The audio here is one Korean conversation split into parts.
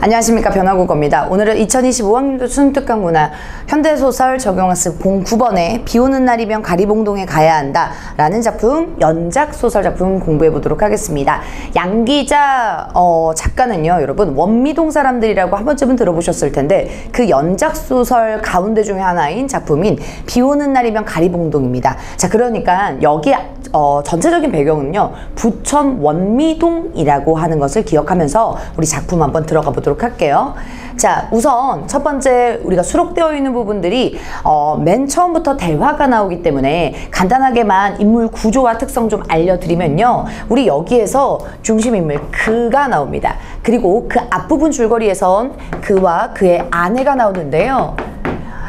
안녕하십니까, 변화국어입니다. 오늘은 2025학년도 수능특강 문화 현대소설 적용학습 09번에 비 오는 날이면 가리봉동에 가야 한다 라는 작품, 연작소설 작품 공부해 보도록 하겠습니다. 양기자 작가는요, 여러분 원미동 사람들이라고 한 번쯤은 들어보셨을 텐데 그 연작소설 가운데 중에 하나인 작품인 비 오는 날이면 가리봉동입니다. 자, 그러니까 여기 전체적인 배경은요, 부천 원미동이라고 하는 것을 기억하면서 우리 작품 한번 들어가 보도록 할게요. 자, 우선 첫 번째 우리가 수록되어 있는 부분들이 맨 처음부터 대화가 나오기 때문에 간단하게만 인물 구조와 특성 좀 알려드리면요, 우리 여기에서 중심인물 그가 나옵니다. 그리고 그 앞부분 줄거리에선 그와 그의 아내가 나오는데요,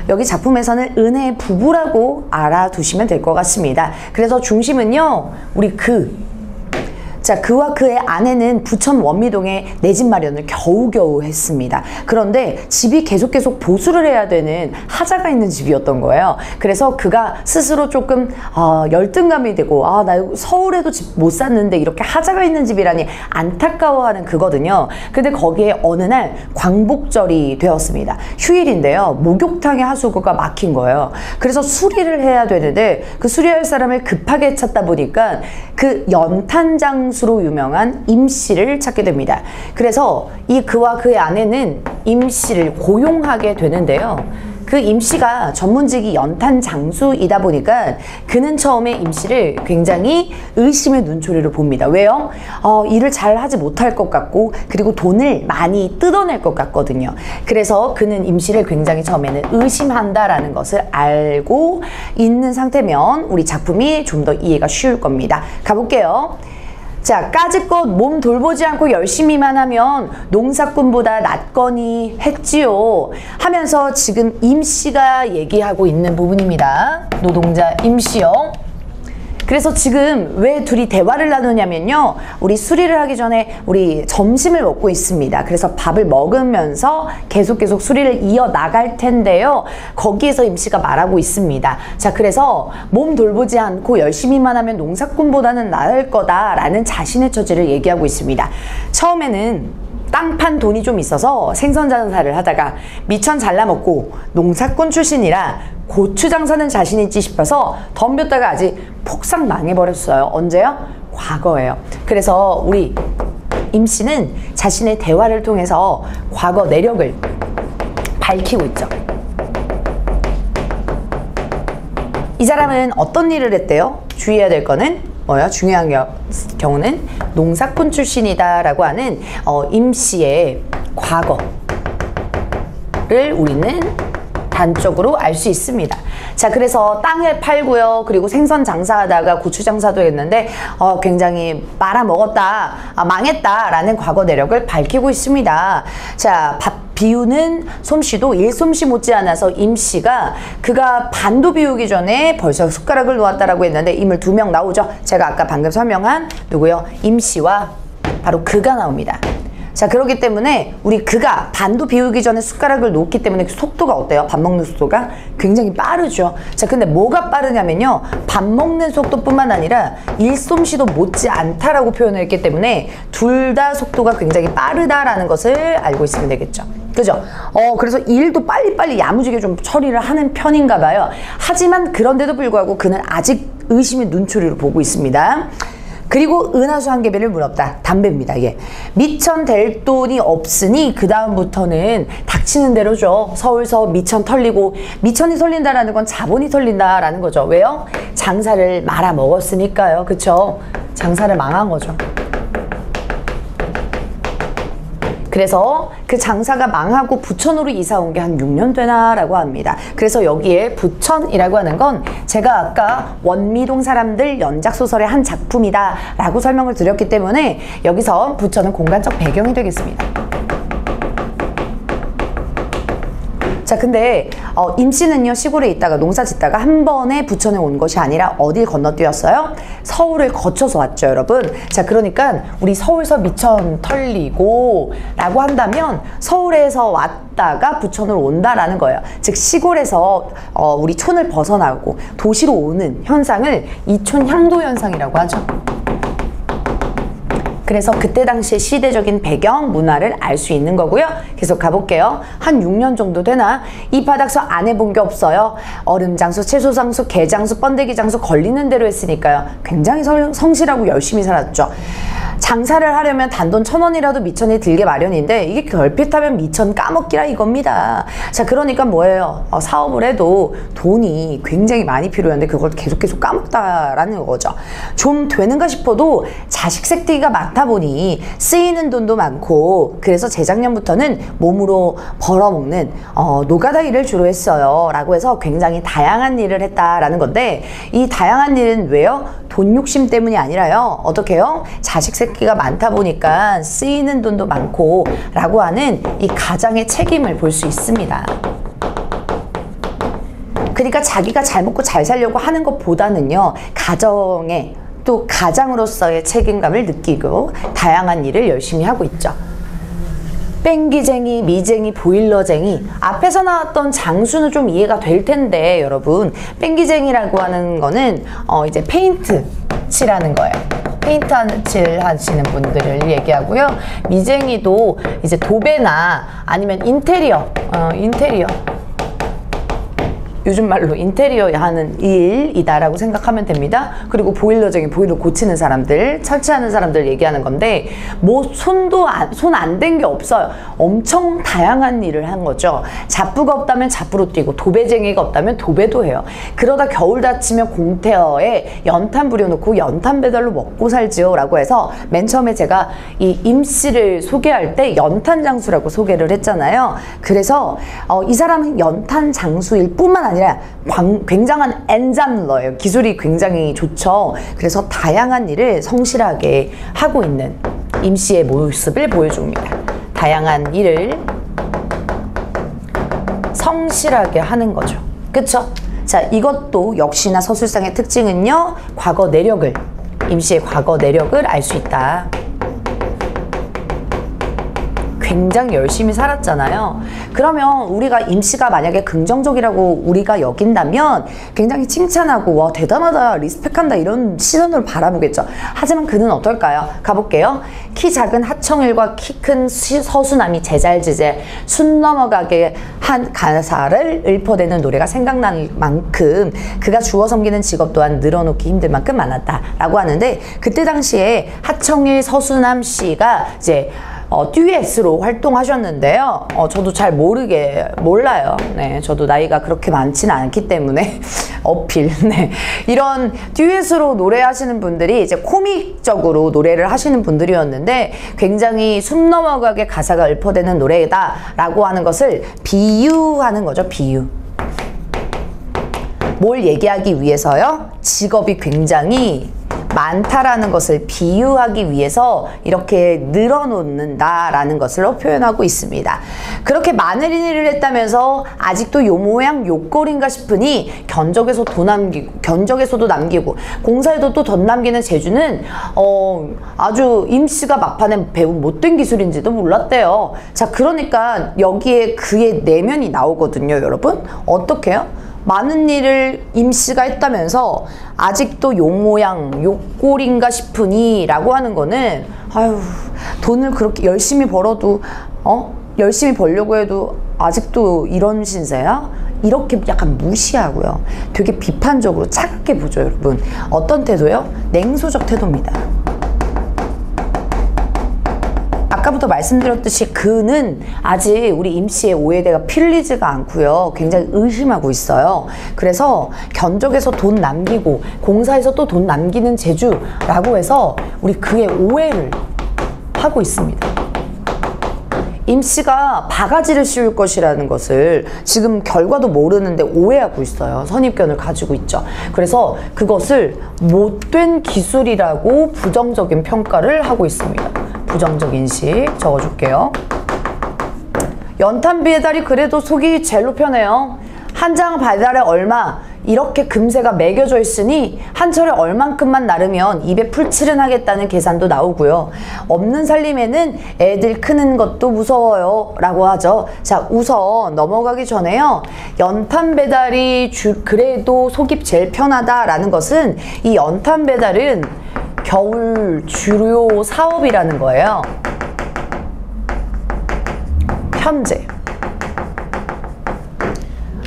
여기 작품에서는 은혜의 부부라고 알아두시면 될 것 같습니다. 그래서 중심은요, 우리 자, 그와 그의 아내는 부천 원미동에 내 집 마련을 겨우겨우 했습니다. 그런데 집이 계속 보수를 해야 되는 하자가 있는 집이었던 거예요. 그래서 그가 스스로 조금 열등감이 되고, 나 서울에도 집 못 샀는데 이렇게 하자가 있는 집이라니 안타까워하는 그거든요. 근데 거기에 어느 날 광복절이 되었습니다. 휴일인데요, 목욕탕의 하수구가 막힌 거예요. 그래서 수리를 해야 되는데 그 수리할 사람을 급하게 찾다 보니까 그 연탄장수로 유명한 임씨를 찾게 됩니다. 그래서 이 그와 그의 아내는 임씨를 고용하게 되는데요, 그 임씨가 전문직이 연탄장수이다 보니까 그는 처음에 임씨를 굉장히 의심의 눈초리로 봅니다. 왜요? 일을 잘 하지 못할 것 같고, 그리고 돈을 많이 뜯어낼 것 같거든요. 그래서 그는 임씨를 굉장히 처음에는 의심한다라는 것을 알고 있는 상태면 우리 작품이 좀 더 이해가 쉬울 겁니다. 가볼게요. 자, 까짓것 몸 돌보지 않고 열심히만 하면 농사꾼보다 낫거니 했지요 하면서 지금 임씨가 얘기하고 있는 부분입니다. 노동자 임씨요. 그래서 지금 왜 둘이 대화를 나누냐면요, 우리 수리를 하기 전에 우리 점심을 먹고 있습니다. 그래서 밥을 먹으면서 계속 수리를 이어나갈 텐데요, 거기에서 임씨가 말하고 있습니다. 자, 그래서 몸 돌보지 않고 열심히만 하면 농사꾼보다는 나을 거다라는 자신의 처지를 얘기하고 있습니다. 처음에는 땅 판 돈이 좀 있어서 생선 장사를 하다가 미천 잘라먹고 농사꾼 출신이라 고추 장사는 자신 있지 싶어서 덤볐다가 아직 폭삭 망해버렸어요. 언제요? 과거예요. 그래서 우리 임씨는 자신의 대화를 통해서 과거 내력을 밝히고 있죠. 이 사람은 어떤 일을 했대요? 주의해야 될 거는 뭐예요? 중요한 경우는 농사꾼 출신이다 라고 하는 임씨의 과거를 우리는 단적으로 알 수 있습니다. 자, 그래서 땅을 팔고요, 그리고 생선 장사하다가 고추 장사도 했는데 굉장히 말아먹었다, 망했다 라는 과거 내력을 밝히고 있습니다. 자, 밥 비우는 솜씨도 일솜씨 못지않아서 임씨가 그가 반도 비우기 전에 벌써 숟가락을 놓았다라고 했는데 인물 2명 나오죠. 제가 아까 방금 설명한 누구요? 임씨와 바로 그가 나옵니다. 자, 그렇기 때문에 우리 그가 반도 비우기 전에 숟가락을 놓기 때문에 속도가 어때요? 밥 먹는 속도가 굉장히 빠르죠. 자, 근데 뭐가 빠르냐면요, 밥 먹는 속도뿐만 아니라 일솜씨도 못지 않다라고 표현을 했기 때문에 둘 다 속도가 굉장히 빠르다라는 것을 알고 있으면 되겠죠. 그죠? 그래서 일도 빨리빨리 야무지게 좀 처리를 하는 편인가 봐요. 하지만 그런데도 불구하고 그는 아직 의심의 눈초리로 보고 있습니다. 그리고 은하수 한 개비를 물었다. 담배입니다, 이게. 미천 될 돈이 없으니 그 다음부터는 닥치는 대로죠. 서울서 미천 털리고, 미천이 털린다라는 건 자본이 털린다라는 거죠. 왜요? 장사를 말아 먹었으니까요. 그쵸? 장사를 망한 거죠. 그래서 그 장사가 망하고 부천으로 이사 온 게 한 6년 되나 라고 합니다. 그래서 여기에 부천이라고 하는 건 제가 아까 원미동 사람들 연작소설의 한 작품이다 라고 설명을 드렸기 때문에 여기서 부천은 공간적 배경이 되겠습니다. 자, 근데 임씨는요, 시골에 있다가 농사 짓다가 한 번에 부천에 온 것이 아니라 어딜 건너뛰었어요? 서울을 거쳐서 왔죠, 여러분. 자, 그러니까 우리 서울서 미천 털리고 라고 한다면 서울에서 왔다가 부천으로 온다라는 거예요. 즉 시골에서 우리 촌을 벗어나고 도시로 오는 현상을 이촌 향도 현상이라고 하죠. 그래서 그때 당시의 시대적인 배경, 문화를 알 수 있는 거고요. 계속 가볼게요. 한 6년 정도 되나? 이 바닥서 안 해본 게 없어요. 얼음 장수, 채소 장수, 게 장수, 번데기 장수 걸리는 대로 했으니까요. 굉장히 성실하고 열심히 살았죠. 장사를 하려면 단돈 1,000원이라도 미천이 들게 마련인데 이게 결핍하면 미천 까먹기라 이겁니다. 자, 그러니까 뭐예요? 사업을 해도 돈이 굉장히 많이 필요한데 그걸 계속 까먹다라는 거죠. 좀 되는가 싶어도 자식 새끼가 많다 보니 쓰이는 돈도 많고 그래서 재작년부터는 몸으로 벌어먹는 노가다 일을 주로 했어요. 라고 해서 굉장히 다양한 일을 했다라는 건데 이 다양한 일은 왜요? 돈 욕심 때문이 아니라요. 어떻게 해요? 자식 새끼가 많다 보니까 쓰이는 돈도 많고 라고 하는 이 가장의 책임을 볼 수 있습니다. 그러니까 자기가 잘 먹고 잘 살려고 하는 것보다는요. 가정에 또 가장으로서의 책임감을 느끼고 다양한 일을 열심히 하고 있죠. 뺑기쟁이, 미쟁이, 보일러쟁이 앞에서 나왔던 장수는 좀 이해가 될 텐데 여러분 뺑기쟁이라고 하는 거는 이제 페인트 칠하는 거예요. 페인트 칠 하시는 분들을 얘기하고요. 미쟁이도 이제 도배나 아니면 인테리어 요즘 말로 인테리어 하는 일이다라고 생각하면 됩니다. 그리고 보일러쟁이, 보일러 고치는 사람들, 설치하는 사람들 얘기하는 건데 뭐 손 안 댄 게 없어요. 엄청 다양한 일을 한 거죠. 잡부가 없다면 잡부로 뛰고 도배쟁이가 없다면 도배도 해요. 그러다 겨울 다치면 공태어에 연탄 부려놓고 연탄 배달로 먹고 살지요 라고 해서 맨 처음에 제가 이 임씨를 소개할 때 연탄 장수라고 소개를 했잖아요. 그래서 이 사람은 연탄 장수일 뿐만 아니라 굉장한 엔잠러예요. 기술이 굉장히 좋죠. 그래서 다양한 일을 성실하게 하고 있는 임씨의 모습을 보여줍니다. 다양한 일을 성실하게 하는 거죠. 그쵸? 자, 이것도 역시나 서술상의 특징은요. 과거 내력을, 임씨의 과거 내력을 알 수 있다. 굉장히 열심히 살았잖아요. 그러면 우리가 임씨가 만약에 긍정적이라고 우리가 여긴다면 굉장히 칭찬하고 와 대단하다 리스펙한다 이런 시선으로 바라보겠죠. 하지만 그는 어떨까요? 가볼게요. 키 작은 하청일과 키 큰 서수남이 제잘제잘 순 넘어가게 한 가사를 읊어대는 노래가 생각날 만큼 그가 주워 섬기는 직업 또한 늘어놓기 힘들 만큼 많았다 라고 하는데 그때 당시에 하청일 서수남 씨가 이제 듀엣으로 활동하셨는데요. 저도 잘 몰라요. 네, 저도 나이가 그렇게 많지는 않기 때문에 어필. 네, 이런 듀엣으로 노래하시는 분들이 이제 코믹적으로 노래를 하시는 분들이었는데 굉장히 숨 넘어가게 가사가 읊어대는 노래다라고 하는 것을 비유하는 거죠. 비유. 뭘 얘기하기 위해서요? 직업이 굉장히 많다라는 것을 비유하기 위해서 이렇게 늘어놓는다라는 것을 표현하고 있습니다. 그렇게 많은 일을 했다면서 아직도 요 모양 요 꼴인가 싶으니 견적에서도 남기고 공사에도 또 돈 남기는 재주는 아주 임씨가 막판에 배운 못된 기술인지도 몰랐대요. 자, 그러니까 여기에 그의 내면이 나오거든요, 여러분. 어떻게 해요? 많은 일을 임씨가 했다면서 아직도 요 모양 요 꼴인가 싶으니 라고 하는 거는 아유 돈을 그렇게 열심히 벌어도 열심히 벌려고 해도 아직도 이런 신세야? 이렇게 약간 무시하고요. 되게 비판적으로 차갑게 보죠, 여러분. 어떤 태도요? 냉소적 태도입니다. 아까부터 말씀드렸듯이 그는 아직 우리 임씨의 오해대가 풀리지가 않고요. 굉장히 의심하고 있어요. 그래서 견적에서 돈 남기고 공사에서 또 돈 남기는 재주라고 해서 우리 그의 오해를 하고 있습니다. 임씨가 바가지를 씌울 것이라는 것을 지금 결과도 모르는데 오해하고 있어요. 선입견을 가지고 있죠. 그래서 그것을 못된 기술이라고 부정적인 평가를 하고 있습니다. 부정적 인식 적어줄게요. 연탄 배달이 그래도 속이 제일 편해요. 한 장 배달에 얼마 이렇게 금세가 매겨져 있으니 한 철에 얼만큼만 나르면 입에 풀칠은 하겠다는 계산도 나오고요. 없는 살림에는 애들 크는 것도 무서워요 라고 하죠. 자, 우선 넘어가기 전에요. 연탄 배달이 그래도 속이 제일 편하다라는 것은 이 연탄 배달은 겨울 주요 사업이라는 거예요. 현재.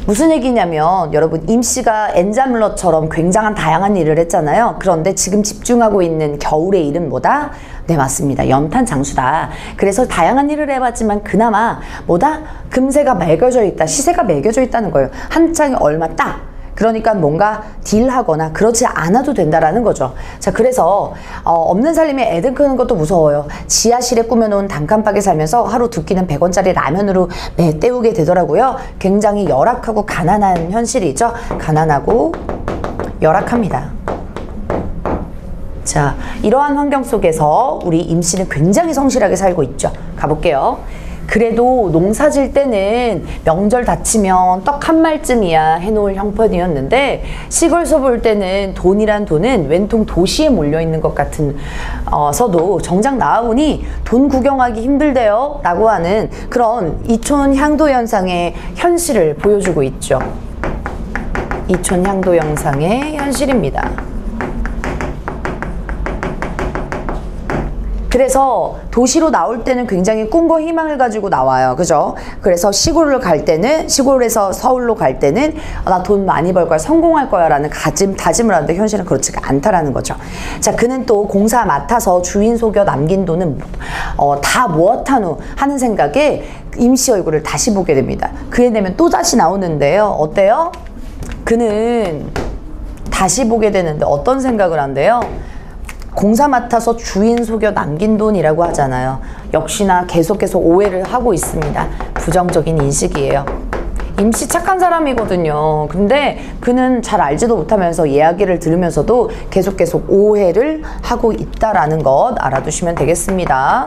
무슨 얘기냐면 여러분 임씨가 엔자뮬러처럼 굉장한 다양한 일을 했잖아요. 그런데 지금 집중하고 있는 겨울의 일은 뭐다? 네, 맞습니다. 연탄 장수다. 그래서 다양한 일을 해봤지만 그나마 뭐다? 금세가 매겨져 있다. 시세가 매겨져 있다는 거예요. 한 장이 얼마 딱. 그러니까 뭔가 딜하거나 그렇지 않아도 된다라는 거죠. 자, 그래서 없는 살림에 애들 크는 것도 무서워요. 지하실에 꾸며놓은 단칸방에 살면서 하루 두 끼는 100원짜리 라면으로 매 때우게 되더라고요. 굉장히 열악하고 가난한 현실이죠. 가난하고 열악합니다. 자, 이러한 환경 속에서 우리 임씨는 굉장히 성실하게 살고 있죠. 가볼게요. 그래도 농사 질 때는 명절 다치면 떡 한 말쯤이야 해놓을 형편이었는데 시골서 볼 때는 돈이란 돈은 웬통 도시에 몰려있는 것 같은 서도 정작 나와보니 돈 구경하기 힘들대요 라고 하는 그런 이촌 향도 현상의 현실을 보여주고 있죠. 이촌 향도 현상의 현실입니다. 그래서 도시로 나올 때는 굉장히 꿈과 희망을 가지고 나와요. 그죠? 그래서 시골을 갈 때는, 시골에서 서울로 갈 때는 나 돈 많이 벌 거야, 성공할 거야 라는 다짐을 하는데 현실은 그렇지가 않다라는 거죠. 자, 그는 또 공사 맡아서 주인 속여 남긴 돈은 다 모았한 후 하는 생각에 임씨 얼굴을 다시 보게 됩니다. 그에 되면 또 다시 나오는데요. 어때요? 그는 다시 보게 되는데 어떤 생각을 한대요? 공사 맡아서 주인 속여 남긴 돈이라고 하잖아요. 역시나 계속 오해를 하고 있습니다. 부정적인 인식이에요. 임씨 착한 사람이거든요. 근데 그는 잘 알지도 못하면서 이야기를 들으면서도 계속 오해를 하고 있다라는 것 알아두시면 되겠습니다.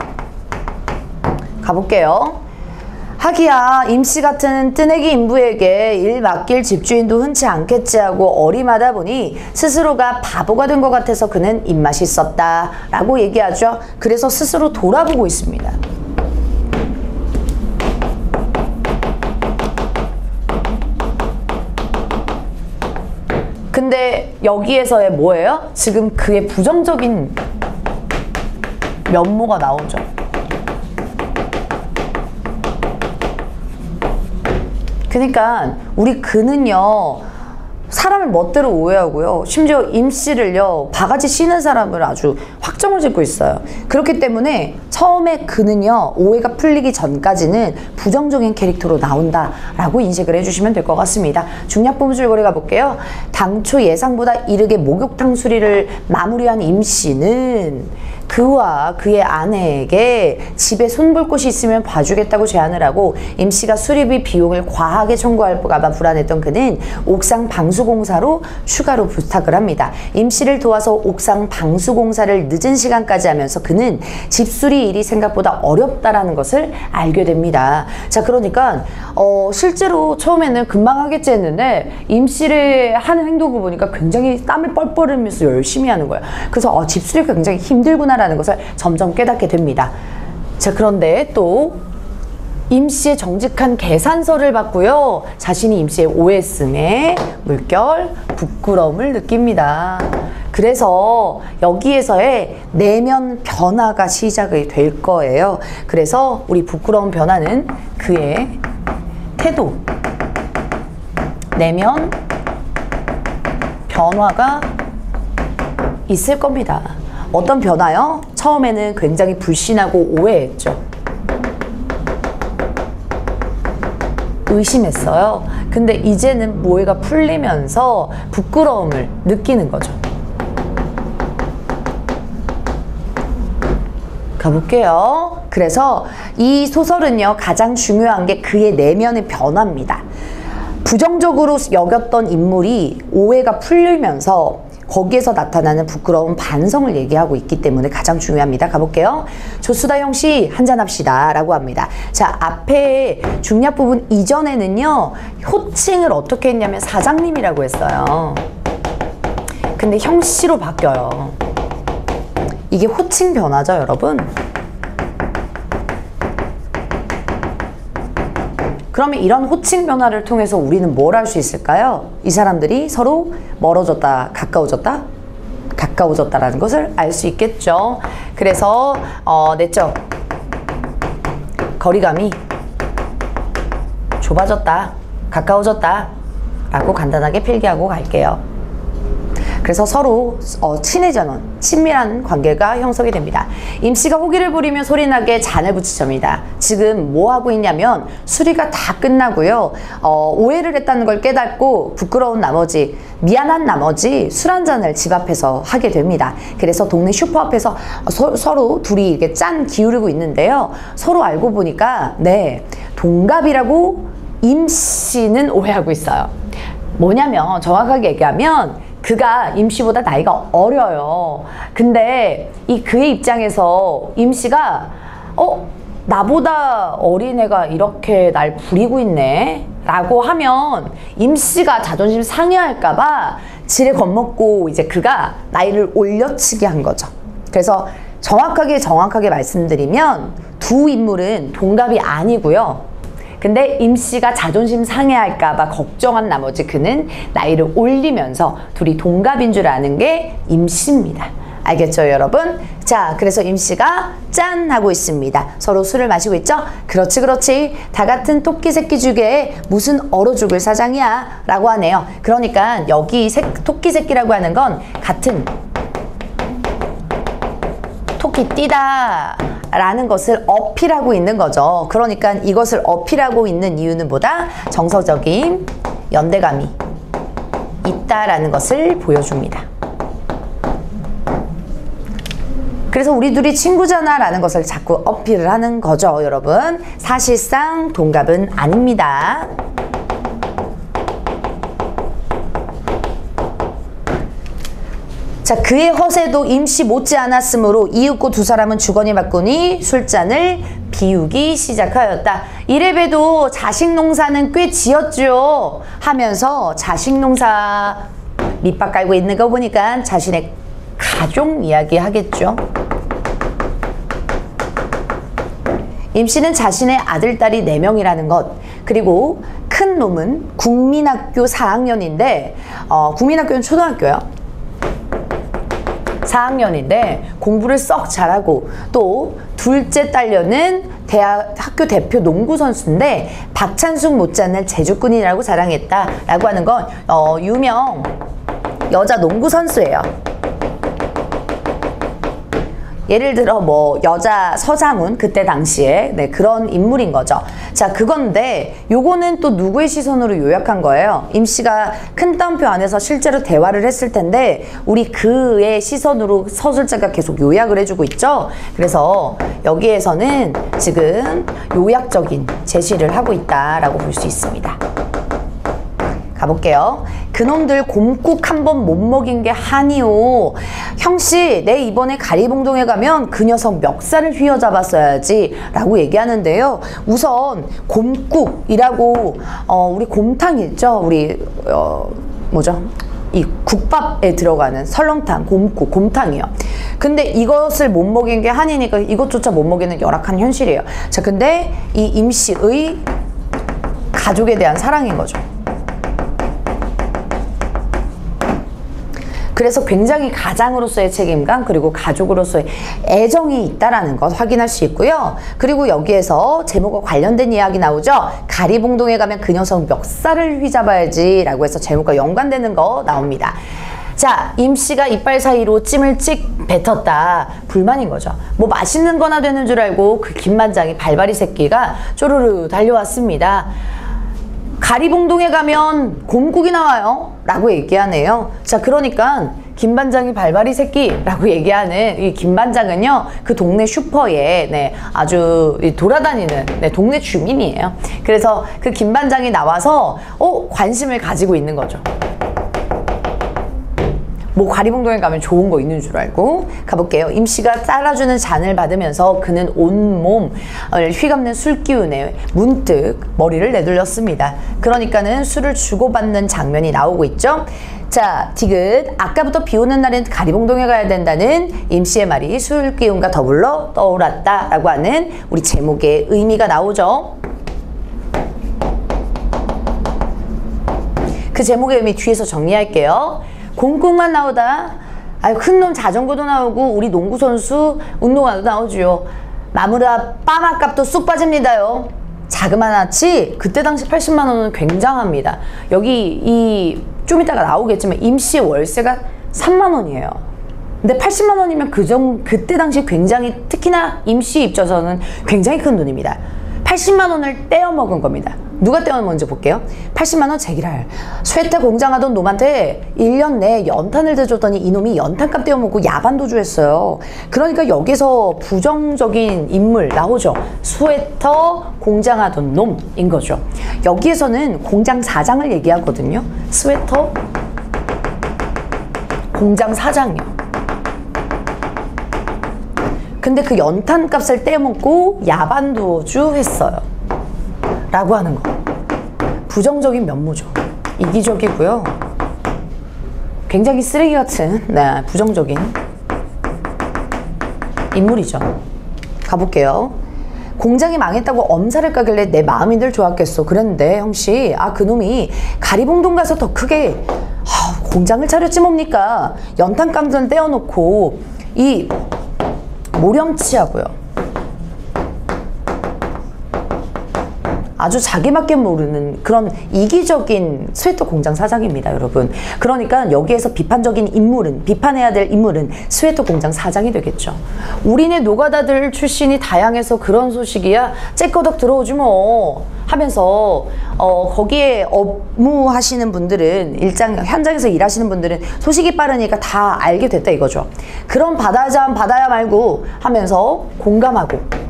가볼게요. 하기야 임씨 같은 뜨내기 인부에게 일 맡길 집주인도 흔치 않겠지 하고 어림하다 보니 스스로가 바보가 된 것 같아서 그는 입맛이 있었다 라고 얘기하죠. 그래서 스스로 돌아보고 있습니다. 근데 여기에서의 뭐예요? 지금 그의 부정적인 면모가 나오죠. 그러니까 우리 그는요 사람을 멋대로 오해하고요 심지어 임씨를요 바가지 씌는 사람을 아주 확정을 짓고 있어요. 그렇기 때문에 처음에 그는요 오해가 풀리기 전까지는 부정적인 캐릭터로 나온다라고 인식을 해주시면 될 것 같습니다. 중약부문 줄거리 가볼게요. 당초 예상보다 이르게 목욕탕 수리를 마무리한 임씨는 그와 그의 아내에게 집에 손볼 곳이 있으면 봐주겠다고 제안을 하고 임씨가 수리비 비용을 과하게 청구할까봐 불안했던 그는 옥상 방수공사로 추가로 부탁을 합니다. 임씨를 도와서 옥상 방수공사를 늦은 시간까지 하면서 그는 집수리 일이 생각보다 어렵다라는 것을 알게 됩니다. 자, 그러니까 실제로 처음에는 금방 하겠지 했는데 임씨를 하는 행동을 보니까 굉장히 땀을 뻘뻘 흘리면서 열심히 하는 거예요. 그래서 집수리가 굉장히 힘들구나 라는 것을 점점 깨닫게 됩니다. 자, 그런데 또 임씨의 정직한 계산서를 받고요 자신이 임씨의 오해했음에 물결 부끄러움을 느낍니다. 그래서 여기에서의 내면 변화가 시작이 될 거예요. 그래서 우리 부끄러운 변화는 그의 태도, 내면 변화가 있을 겁니다. 어떤 변화요? 처음에는 굉장히 불신하고 오해했죠. 의심했어요. 근데 이제는 오해가 풀리면서 부끄러움을 느끼는 거죠. 가볼게요. 그래서 이 소설은요 가장 중요한 게 그의 내면의 변화입니다. 부정적으로 여겼던 인물이 오해가 풀리면서 거기에서 나타나는 부끄러운 반성을 얘기하고 있기 때문에 가장 중요합니다. 가볼게요. 조수다 형씨 한잔합시다 라고 합니다. 자, 앞에 중략 부분 이전에는요 호칭을 어떻게 했냐면 사장님이라고 했어요. 근데 형씨로 바뀌어요. 이게 호칭 변화죠, 여러분. 그러면 이런 호칭 변화를 통해서 우리는 뭘 할 수 있을까요? 이 사람들이 서로 멀어졌다, 가까워졌다? 가까워졌다라는 것을 알 수 있겠죠. 그래서 내적 거리감이 좁아졌다, 가까워졌다 라고 간단하게 필기하고 갈게요. 그래서 서로 친해져는 친밀한 관계가 형성이 됩니다. 임씨가 호기를 부리며 소리나게 잔을 붙이십니다. 지금 뭐 하고 있냐면 수리가 다 끝나고요. 오해를 했다는 걸 깨닫고 부끄러운 나머지 미안한 나머지 술 한 잔을 집 앞에서 하게 됩니다. 그래서 동네 슈퍼 앞에서 서로 둘이 이렇게 짠 기울이고 있는데요. 서로 알고 보니까 네, 동갑이라고 임씨는 오해하고 있어요. 뭐냐면 정확하게 얘기하면 그가 임씨보다 나이가 어려요. 근데 이 그의 입장에서 임씨가 나보다 어린애가 이렇게 날 부리고 있네 라고 하면 임씨가 자존심 상해할까 봐 지레 겁먹고 이제 그가 나이를 올려치기 한 거죠. 그래서 정확하게 말씀드리면 두 인물은 동갑이 아니고요. 근데 임씨가 자존심 상해할까봐 걱정한 나머지 그는 나이를 올리면서 둘이 동갑인 줄 아는 게 임씨입니다. 알겠죠, 여러분? 자, 그래서 임씨가 짠 하고 있습니다. 서로 술을 마시고 있죠? 그렇지. 다 같은 토끼 새끼 죽에 무슨 얼어 죽을 사장이야 라고 하네요. 그러니까 여기 토끼 새끼라고 하는 건 같은 토끼띠다 라는 것을 어필하고 있는 거죠. 그러니까 이것을 어필하고 있는 이유는 뭐다? 정서적인 연대감이 있다라는 것을 보여줍니다. 그래서 우리 둘이 친구잖아 라는 것을 자꾸 어필을 하는 거죠, 여러분. 사실상 동갑은 아닙니다. 자, 그의 허세도 임씨 못지 않았으므로 이윽고 두 사람은 주거니 받거니 술잔을 비우기 시작하였다. 이래봬도 자식 농사는 꽤 지었죠 하면서 자식 농사 밑밥 깔고 있는 거 보니까 자신의 가족 이야기 하겠죠. 임씨는 자신의 아들, 딸이 4명이라는 것, 그리고 큰 놈은 국민학교 4학년인데 국민학교는 초등학교요. 4학년인데 공부를 썩 잘하고 또 둘째 딸녀는 학교 대표 농구 선수인데 박찬숙 못지않는 제주꾼이라고 자랑했다라고 하는 건 유명 여자 농구 선수예요. 예를 들어 뭐 여자 서장훈 그때 당시에 네, 그런 인물인 거죠. 자, 그건데 요거는 또 누구의 시선으로 요약한 거예요? 임씨가 큰 따옴표 안에서 실제로 대화를 했을 텐데 우리 그의 시선으로 서술자가 계속 요약을 해주고 있죠. 그래서 여기에서는 지금 요약적인 제시를 하고 있다라고 볼 수 있습니다. 가볼게요. 그놈들 곰국 한 번 못 먹인 게 한이오. 형씨, 내 이번에 가리봉동에 가면 그 녀석 멱살을 휘어잡았어야지 라고 얘기하는데요. 우선 곰국이라고 우리 곰탕 있죠? 우리 뭐죠? 이 국밥에 들어가는 설렁탕, 곰국, 곰탕이요. 근데 이것을 못 먹인 게 한이니까 이것조차 못 먹이는 열악한 현실이에요. 자, 근데 이 임씨의 가족에 대한 사랑인 거죠. 그래서 굉장히 가장으로서의 책임감 그리고 가족으로서의 애정이 있다라는 것 확인할 수 있고요. 그리고 여기에서 제목과 관련된 이야기 나오죠. 가리봉동에 가면 그 녀석 멱살을 휘잡아야지 라고 해서 제목과 연관되는 거 나옵니다. 자, 임씨가 이빨 사이로 찜을 찍 뱉었다. 불만인 거죠. 뭐 맛있는 거나 되는 줄 알고 그 김반장이 발발이 새끼가 쪼르르 달려왔습니다. 가리봉동에 가면 곰국이 나와요 라고 얘기하네요. 자, 그러니까 김반장이 발발이 새끼라고 얘기하는 이 김반장은요 그 동네 슈퍼에 네, 아주 돌아다니는 네, 동네 주민이에요. 그래서 그 김반장이 나와서 관심을 가지고 있는 거죠. 뭐 가리봉동에 가면 좋은 거 있는 줄 알고 가볼게요. 임씨가 따라주는 잔을 받으면서 그는 온몸을 휘감는 술기운에 문득 머리를 내돌렸습니다. 그러니까는 술을 주고받는 장면이 나오고 있죠. 자, 디귿. 아까부터 비 오는 날엔 가리봉동에 가야 된다는 임씨의 말이 술기운과 더불어 떠올랐다라고 하는 우리 제목의 의미가 나오죠. 그 제목의 의미 뒤에서 정리할게요. 곰국만 나오다 아유, 큰 놈 자전거도 나오고 우리 농구 선수 운동화도 나오지요. 마무라 빠마값도 쑥 빠집니다요. 자그마치 그때 당시 80만 원은 굉장합니다. 여기 좀 이따가 나오겠지만 임시 월세가 3만 원이에요. 근데 80만 원이면 그때 당시 굉장히, 특히나 임시 입장에서는 굉장히 큰 돈입니다. 80만 원을 떼어먹은 겁니다. 누가 떼어먹은지 볼게요. 80만 원 제기랄. 쇠퇴 공장하던 놈한테 1년 내에 연탄을 대줬더니 이놈이 연탄값 떼어먹고 야반도주 했어요. 그러니까 여기서 부정적인 인물 나오죠. 스웨터 공장하던 놈인 거죠. 여기에서는 공장 사장을 얘기하거든요. 스웨터 공장 사장이요. 근데 그 연탄값을 떼먹고 야반도주 했어요. 라고 하는 거. 부정적인 면모죠. 이기적이고요. 굉장히 쓰레기 같은, 네, 부정적인 인물이죠. 가볼게요. 공장이 망했다고 엄살을 까길래 내 마음이 늘 좋았겠어. 그랬는데 형씨, 그놈이 가리봉동 가서 더 크게 공장을 차렸지 뭡니까. 연탄감전 떼어놓고 이 모렴치하고요. 아주 자기밖에 모르는 그런 이기적인 스웨터 공장 사장입니다, 여러분. 그러니까 여기에서 비판해야 될 인물은 스웨터 공장 사장이 되겠죠. 우리네 노가다들 출신이 다양해서 그런 소식이야 째꺼덕 들어오지 뭐 하면서 거기에 업무하시는 분들은, 현장에서 일하시는 분들은 소식이 빠르니까 다 알게 됐다 이거죠. 그럼 받아야 말고 하면서 공감하고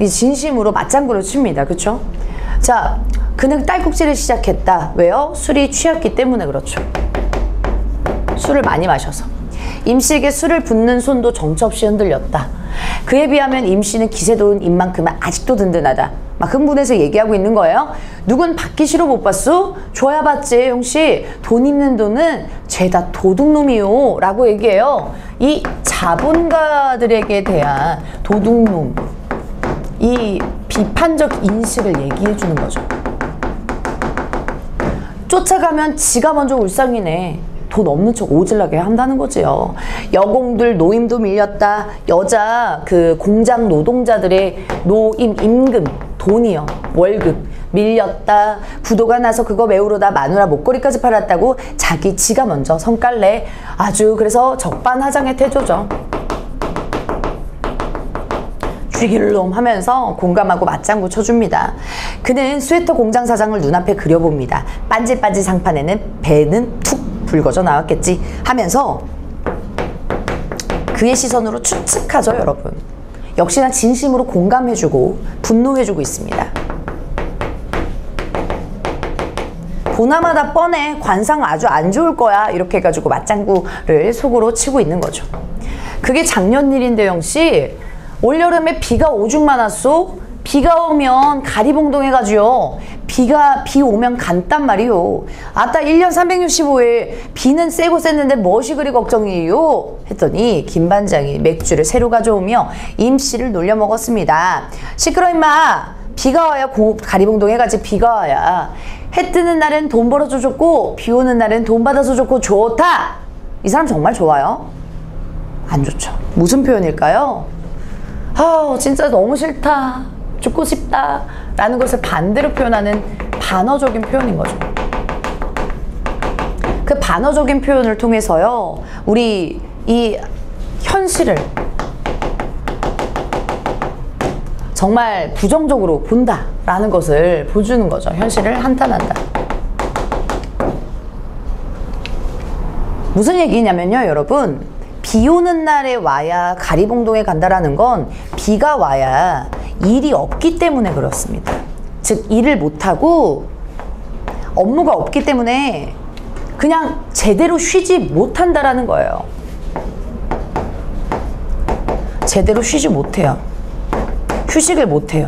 이 진심으로 맞장구를 칩니다. 그쵸? 자, 그는 딸꾹질을 시작했다. 왜요? 술이 취했기 때문에 그렇죠. 술을 많이 마셔서. 임씨에게 술을 붓는 손도 정처없이 흔들렸다. 그에 비하면 임씨는 기세 좋은 입만큼은 아직도 든든하다. 막 흥분해서 얘기하고 있는 거예요. 누군 받기 싫어 못 봤어? 줘야 받지, 형씨. 돈 있는 돈은 죄다 도둑놈이요. 라고 얘기해요. 이 자본가들에게 대한 도둑놈, 이 비판적 인식을 얘기해 주는 거죠. 쫓아가면 지가 먼저 울상이네. 돈 없는 척 오질나게 한다는 거지요. 여공들 노임도 밀렸다. 여자 그 공장 노동자들의 노임 임금, 돈이요, 월급 밀렸다. 부도가 나서 그거 메우러다 마누라 목걸이까지 팔았다고 지가 먼저 성깔내. 아주 그래서 적반하장의 태조죠. 죽일놈 하면서 공감하고 맞장구 쳐줍니다. 그는 스웨터 공장 사장을 눈앞에 그려봅니다. 빤질빤질 상판에는 배는 툭 붉어져 나왔겠지 하면서 그의 시선으로 추측하죠, 여러분. 역시나 진심으로 공감해주고 분노해주고 있습니다. 보나마나 뻔해. 관상 아주 안 좋을 거야. 이렇게 해가지고 맞장구를 속으로 치고 있는 거죠. 그게 작년 일인데 형씨, 올여름에 비가 오죽 많았소? 비가 오면 가리봉동해가지요. 비 오면 간단 말이요. 아따 1년 365일 비는 세고 셌는데 무엇이 그리 걱정이에요? 했더니 김반장이 맥주를 새로 가져오며 임씨를 놀려먹었습니다. 시끄러 임마. 비가 와야 가리봉동 해가지고 비가 와야. 해 뜨는 날은 돈 벌어서 좋고 비 오는 날은 돈 받아서 좋고 좋다. 이 사람 정말 좋아요? 안 좋죠. 무슨 표현일까요? 진짜 너무 싫다, 죽고 싶다 라는 것을 반대로 표현하는 반어적인 표현인 거죠. 그 반어적인 표현을 통해서요, 우리 이 현실을 정말 부정적으로 본다 라는 것을 보여주는 거죠. 현실을 한탄한다. 무슨 얘기냐면요, 여러분, 비 오는 날에 와야 가리봉동에 간다라는 건 비가 와야 일이 없기 때문에 그렇습니다. 즉 일을 못하고 업무가 없기 때문에 그냥 제대로 쉬지 못한다라는 거예요. 제대로 쉬지 못해요. 휴식을 못해요.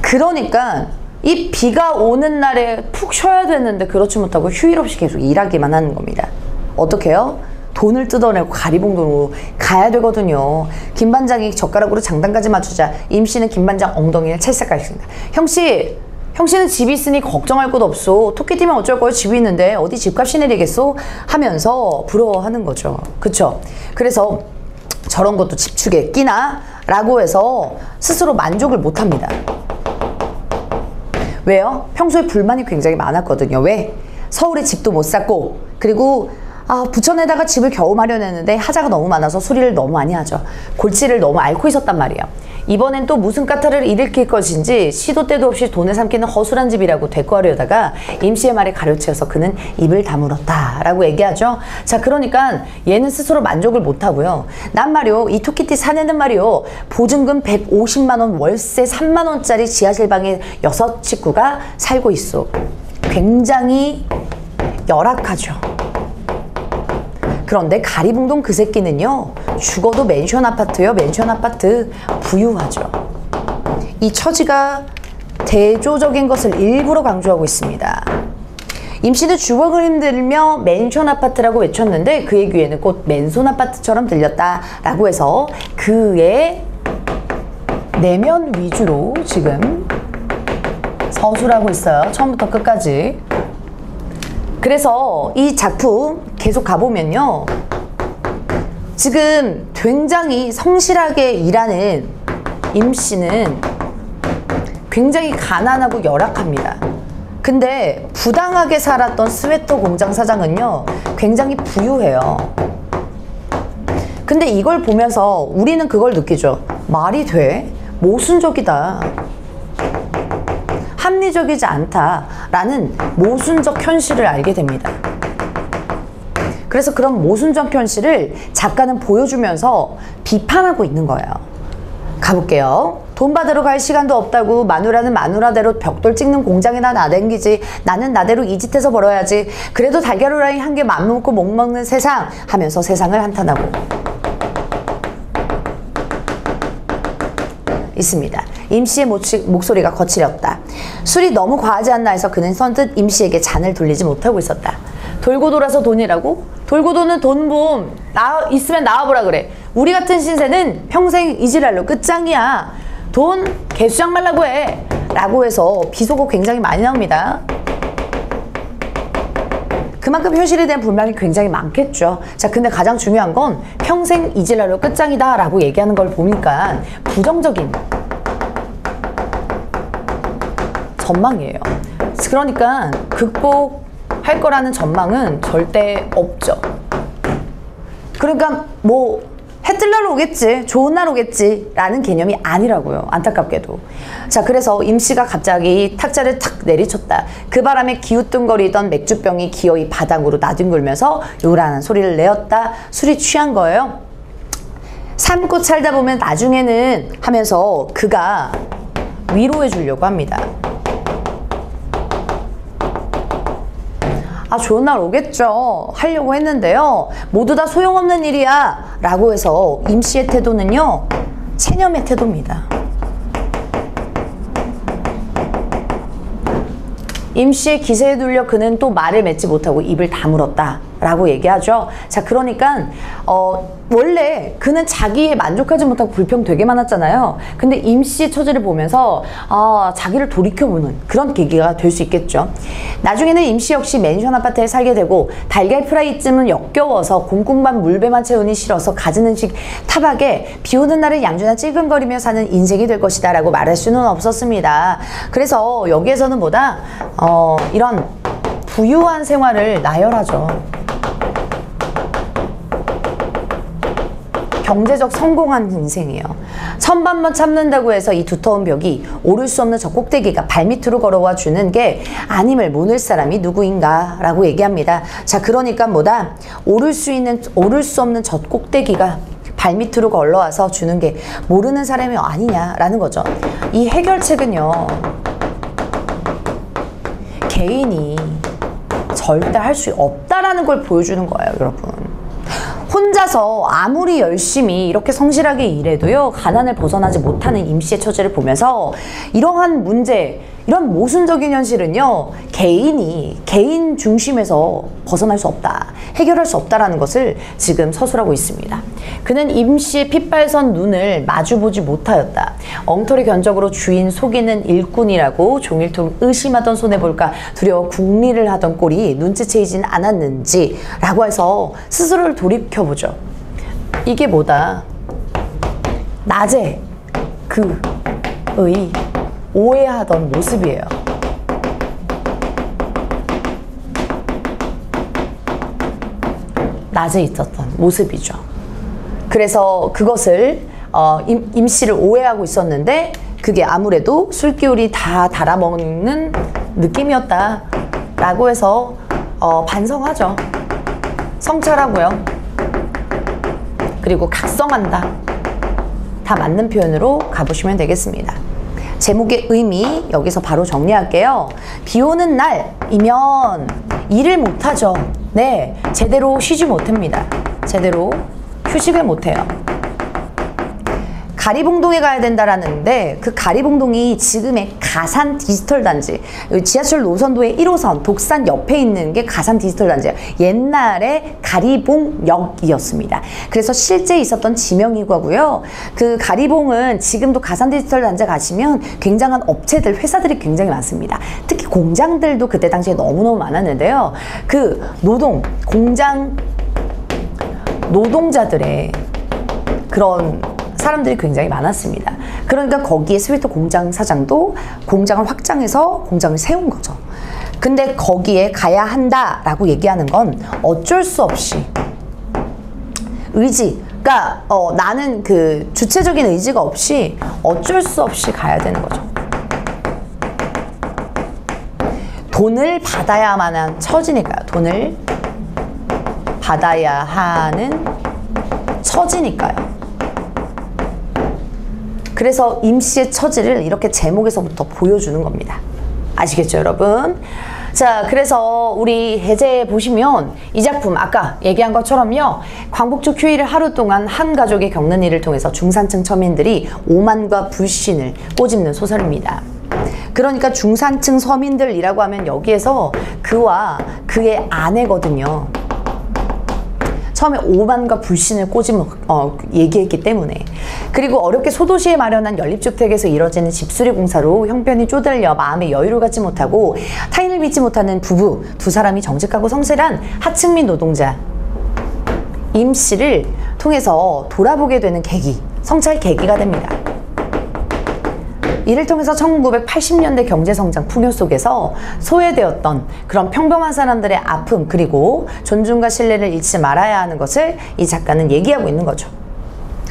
그러니까 이 비가 오는 날에 푹 쉬어야 되는데 그렇지 못하고 휴일 없이 계속 일하기만 하는 겁니다. 어떻게 해요? 돈을 뜯어내고 가리봉동으로 가야 되거든요. 김반장이 젓가락으로 장단까지 맞추자 임씨는 김반장 엉덩이를 찰싹 가렸습니다. 형씨, 형씨는 집이 있으니 걱정할 것 없소. 토끼띠면 어쩔 거야. 집이 있는데 어디 집값이 내리겠소? 하면서 부러워하는 거죠. 그쵸? 그래서 저런 것도 집축에 끼나? 라고 해서 스스로 만족을 못합니다. 왜요? 평소에 불만이 굉장히 많았거든요. 왜? 서울에 집도 못 샀고, 그리고 부천에다가 집을 겨우 마련했는데 하자가 너무 많아서 수리를 너무 많이 하죠. 골치를 너무 앓고 있었단 말이에요. 이번엔 또 무슨 까탈을 일으킬 것인지 시도 때도 없이 돈을 삼키는 허술한 집이라고 대꾸하려다가 임씨의 말에 가로채어서 그는 입을 다물었다 라고 얘기하죠. 자, 그러니까 얘는 스스로 만족을 못하고요. 난 말이요, 이 토끼띠 사내는 말이요, 보증금 150만원, 월세 3만원짜리 지하실 방에 6식구가 살고 있어. 굉장히 열악하죠. 그런데 가리봉동 그 새끼는요, 죽어도 맨션 아파트요. 맨션 아파트. 부유하죠. 이 처지가 대조적인 것을 일부러 강조하고 있습니다. 임씨는 주걱을 흔들며 맨션 아파트라고 외쳤는데 그의 귀에는 곧 맨손 아파트처럼 들렸다라고 해서 그의 내면 위주로 지금 서술하고 있어요. 처음부터 끝까지. 그래서 이 작품 계속 가보면요, 지금 굉장히 성실하게 일하는 임씨는 굉장히 가난하고 열악합니다. 근데 부당하게 살았던 스웨터 공장 사장은요, 굉장히 부유해요. 근데 이걸 보면서 우리는 그걸 느끼죠. 말이 돼? 모순적이다. 합리적이지 않다라는 모순적 현실을 알게 됩니다. 그래서 그런 모순적 현실을 작가는 보여주면서 비판하고 있는 거예요. 가볼게요. 돈 받으러 갈 시간도 없다고 마누라는 마누라대로 벽돌 찍는 공장에나 나댕기지. 나는 나대로 이 짓해서 벌어야지. 그래도 달걀 후라이 한 개 맘먹고 못 먹는 세상 하면서 세상을 한탄하고 있습니다. 임씨의 목소리가 거칠었다. 술이 너무 과하지 않나 해서 그는 선뜻 임씨에게 잔을 돌리지 못하고 있었다. 돌고 돌아서 돈이라고? 돌고 도는 돈보험 있으면 나와보라 그래. 우리 같은 신세는 평생 이지랄로 끝장이야. 돈 개수장 말라고 해. 라고 해서 비속어 굉장히 많이 나옵니다. 그만큼 현실에 대한 불만이 굉장히 많겠죠. 자, 근데 가장 중요한 건 평생 이지랄로 끝장이다 라고 얘기하는 걸 보니까 부정적인 전망이에요. 그러니까 극복할 거라는 전망은 절대 없죠. 그러니까 뭐 해 뜰 날 오겠지, 좋은 날 오겠지 라는 개념이 아니라고요. 안타깝게도. 자, 그래서 임씨가 갑자기 탁자를 탁 내리쳤다. 그 바람에 기우뚱거리던 맥주병이 기어이 바닥으로 나뒹굴면서 요란한 소리를 내었다. 술이 취한 거예요. 삶고 살다 보면 나중에는 하면서 그가 위로해 주려고 합니다. 좋은 날 오겠죠 하려고 했는데요, 모두 다 소용없는 일이야 라고 해서 임씨의 태도는요, 체념의 태도입니다. 임씨의 기세에 눌려 그는 또 말을 맺지 못하고 입을 다물었다 라고 얘기하죠. 자, 그러니까 원래 그는 자기에 만족하지 못하고 불평 되게 많았잖아요. 근데 임씨의 처지를 보면서 자기를 돌이켜보는 그런 계기가 될 수 있겠죠. 나중에는 임씨 역시 맨션 아파트에 살게 되고 달걀 프라이쯤은 역겨워서 공국만 물배만 채우니 싫어서 갖은 음식 타박에 비 오는 날에 양주나 찔끔거리며 사는 인생이 될 것이다 라고 말할 수는 없었습니다. 그래서 여기에서는 보다 이런 부유한 생활을 나열하죠. 경제적 성공한 인생이에요. 천반만 참는다고 해서 이 두터운 벽이 오를 수 없는 저 꼭대기가 발밑으로 걸어와 주는 게 아님을 모를 사람이 누구인가 라고 얘기합니다. 자, 그러니까 뭐다? 오를 수 없는 저 꼭대기가 발밑으로 걸러와서 주는 게 모르는 사람이 아니냐라는 거죠. 이 해결책은요, 개인이 절대 할 수 없다라는 걸 보여주는 거예요, 여러분. 혼자서 아무리 열심히 이렇게 성실하게 일해도요, 가난을 벗어나지 못하는 임씨의 처지를 보면서 이러한 문제, 이런 모순적인 현실은요, 개인 중심에서 벗어날 수 없다, 해결할 수 없다라는 것을 지금 서술하고 있습니다. 그는 임씨의 핏발선 눈을 마주보지 못하였다. 엉터리 견적으로 주인 속이는 일꾼이라고 종일토록 의심하던 손해볼까 두려워 궁리를 하던 꼴이 눈치채이진 않았는지 라고 해서 스스로를 돌이켜보죠. 이게 뭐다? 낮에 그의 오해하던 모습이에요. 낮에 있었던 모습이죠. 그래서 그것을 임씨를 오해하고 있었는데 그게 아무래도 술기운이 다 달아먹는 느낌이었다 라고 해서 반성하죠. 성찰하고요. 그리고 각성한다. 다 맞는 표현으로 가보시면 되겠습니다. 제목의 의미 여기서 바로 정리할게요. 비 오는 날이면 일을 못하죠. 네, 제대로 쉬지 못합니다. 제대로 휴식을 못해요. 가리봉동에 가야 된다라는데 그 가리봉동이 지금의 가산 디지털 단지, 지하철 노선도의 1호선 독산 옆에 있는 게 가산 디지털 단지예요. 옛날에 가리봉역이었습니다. 그래서 실제 있었던 지명이고요. 그 가리봉은 지금도 가산 디지털 단지 가시면 굉장한 업체들, 회사들이 굉장히 많습니다. 특히 공장들도 그때 당시에 너무너무 많았는데요. 그 공장 노동자들의 그런 사람들이 굉장히 많았습니다. 그러니까 거기에 스웨터 공장 사장도 공장을 확장해서 공장을 세운 거죠. 근데 거기에 가야 한다라고 얘기하는 건 어쩔 수 없이 그러니까 나는 그 주체적인 의지가 없이 어쩔 수 없이 가야 되는 거죠. 돈을 받아야만 한 처지니까요. 돈을 받아야 하는 처지니까요. 그래서 임씨의 처지를 이렇게 제목에서부터 보여주는 겁니다. 아시겠죠, 여러분? 자, 그래서 우리 해제 보시면 이 작품 아까 얘기한 것처럼요, 광복절 휴일을 하루 동안 한 가족이 겪는 일을 통해서 중산층 서민들이 오만과 불신을 꼬집는 소설입니다. 그러니까 중산층 서민들이라고 하면 여기에서 그와 그의 아내거든요. 처음에 오만과 불신을 얘기했기 때문에. 그리고 어렵게 소도시에 마련한 연립주택에서 이뤄지는 집수리 공사로 형편이 쪼들려 마음의 여유를 갖지 못하고 타인을 믿지 못하는 부부 두 사람이 정직하고 성실한 하층민 노동자 임씨를 통해서 돌아보게 되는 계기, 성찰 계기가 됩니다. 이를 통해서 1980년대 경제성장 풍요 속에서 소외되었던 그런 평범한 사람들의 아픔, 그리고 존중과 신뢰를 잃지 말아야 하는 것을 이 작가는 얘기하고 있는 거죠.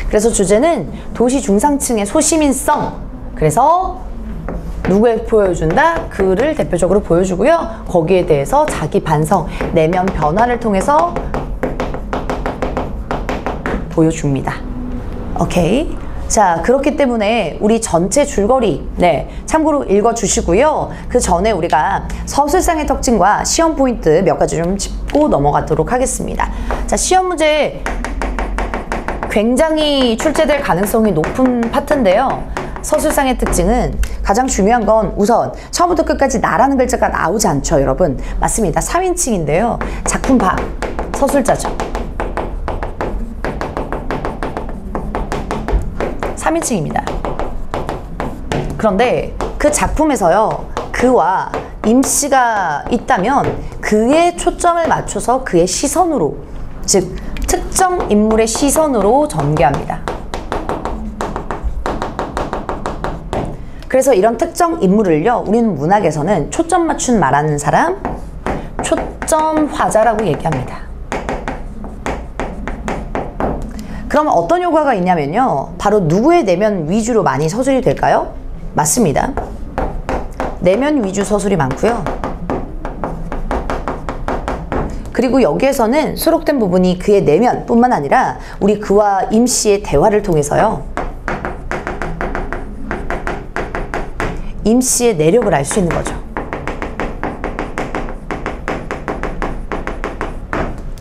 그래서 주제는 도시 중상층의 소시민성, 그래서 누구에 보여준다? 그를 대표적으로 보여주고요. 거기에 대해서 자기 반성, 내면 변화를 통해서 보여줍니다. 오케이? 자, 그렇기 때문에 우리 전체 줄거리 참고로 읽어주시고요. 그 전에 우리가 서술상의 특징과 시험 포인트 몇 가지 좀 짚고 넘어가도록 하겠습니다. 자, 시험 문제 굉장히 출제될 가능성이 높은 파트인데요. 서술상의 특징은 가장 중요한 건 우선 처음부터 끝까지 나라는 글자가 나오지 않죠, 여러분. 맞습니다. 3인칭인데요. 작품 박, 서술자죠. 3인칭입니다. 그런데 그 작품에서요, 그와 임씨가 있다면 그의 초점을 맞춰서 그의 시선으로, 즉 특정 인물의 시선으로 전개합니다. 그래서 이런 특정 인물을요, 우리는 문학에서는 초점 맞춘 말하는 사람, 초점 화자라고 얘기합니다. 그럼 어떤 효과가 있냐면요, 바로 누구의 내면 위주로 많이 서술이 될까요? 맞습니다. 내면 위주 서술이 많고요. 그리고 여기에서는 수록된 부분이 그의 내면뿐만 아니라 우리 그와 임씨의 대화를 통해서요, 임씨의 내력을 알 수 있는 거죠.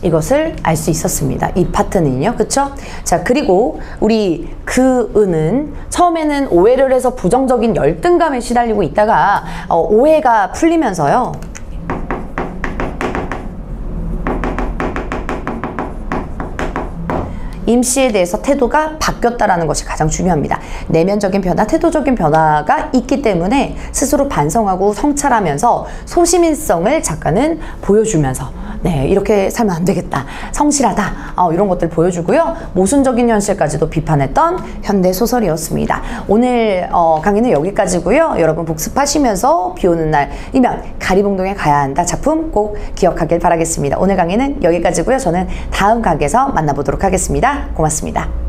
이것을 알 수 있었습니다. 이 파트는요. 그쵸? 자, 그리고 우리 그 은은 처음에는 오해를 해서 부정적인 열등감에 시달리고 있다가 오해가 풀리면서요. 임씨에 대해서 태도가 바뀌었다라는 것이 가장 중요합니다. 내면적인 변화, 태도적인 변화가 있기 때문에 스스로 반성하고 성찰하면서 소시민성을 작가는 보여주면서 네, 이렇게 살면 안 되겠다. 성실하다. 이런 것들 보여주고요. 모순적인 현실까지도 비판했던 현대소설이었습니다. 오늘 강의는 여기까지고요. 여러분 복습하시면서 비 오는 날이면 가리봉동에 가야 한다 작품 꼭 기억하길 바라겠습니다. 오늘 강의는 여기까지고요. 저는 다음 강의에서 만나보도록 하겠습니다. 고맙습니다.